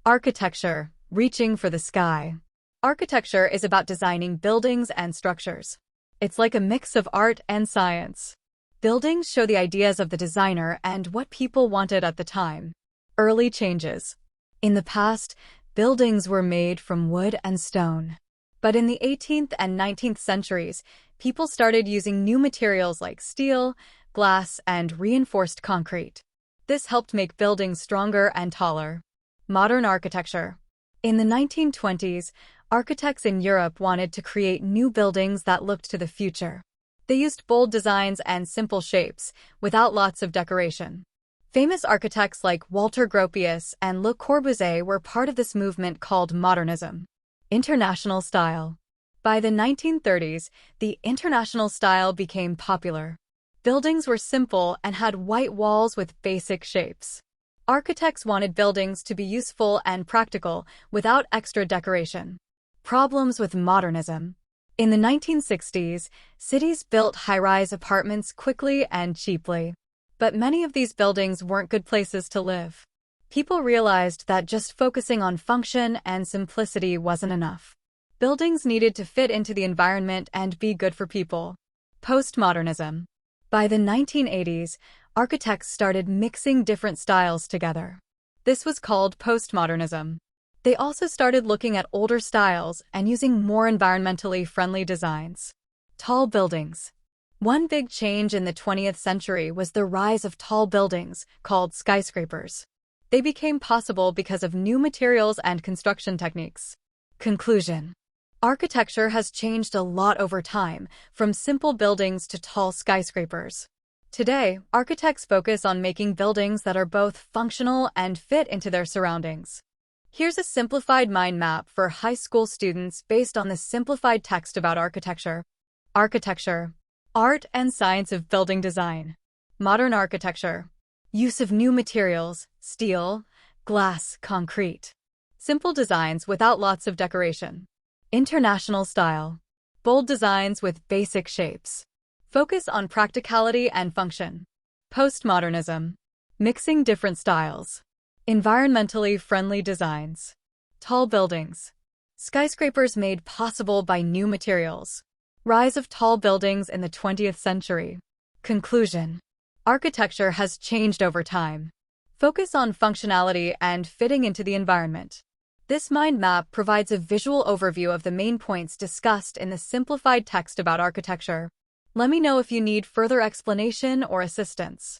Architecture, reaching for the sky. Architecture is about designing buildings and structures. It's like a mix of art and science. Buildings show the ideas of the designer and what people wanted at the time. Early changes. In the past, buildings were made from wood and stone. But in the 18th and 19th centuries, people started using new materials like steel, glass, and reinforced concrete. This helped make buildings stronger and taller. Modern architecture. In the 1920s, architects in Europe wanted to create new buildings that looked to the future. They used bold designs and simple shapes, without lots of decoration. Famous architects like Walter Gropius and Le Corbusier were part of this movement called modernism. International style. By the 1930s, the international style became popular. Buildings were simple and had white walls with basic shapes. Architects wanted buildings to be useful and practical without extra decoration. Problems with modernism. In the 1960s, cities built high-rise apartments quickly and cheaply. But many of these buildings weren't good places to live. People realized that just focusing on function and simplicity wasn't enough. Buildings needed to fit into the environment and be good for people. Postmodernism. By the 1980s, architects started mixing different styles together. This was called postmodernism. They also started looking at older styles and using more environmentally friendly designs. Tall buildings. One big change in the 20th century was the rise of tall buildings, called skyscrapers. They became possible because of new materials and construction techniques. Conclusion. Architecture has changed a lot over time, from simple buildings to tall skyscrapers. Today, architects focus on making buildings that are both functional and fit into their surroundings. Here's a simplified mind map for high school students based on the simplified text about architecture. Architecture. Art and science of building design. Modern architecture. Use of new materials, steel, glass, concrete. Simple designs without lots of decoration. International style. Bold designs with basic shapes. Focus on practicality and function. Postmodernism. Mixing different styles. Environmentally friendly designs. Tall buildings. Skyscrapers made possible by new materials. Rise of tall buildings in the 20th century. Conclusion. Architecture has changed over time. Focus on functionality and fitting into the environment. This mind map provides a visual overview of the main points discussed in the simplified text about architecture. Let me know if you need further explanation or assistance.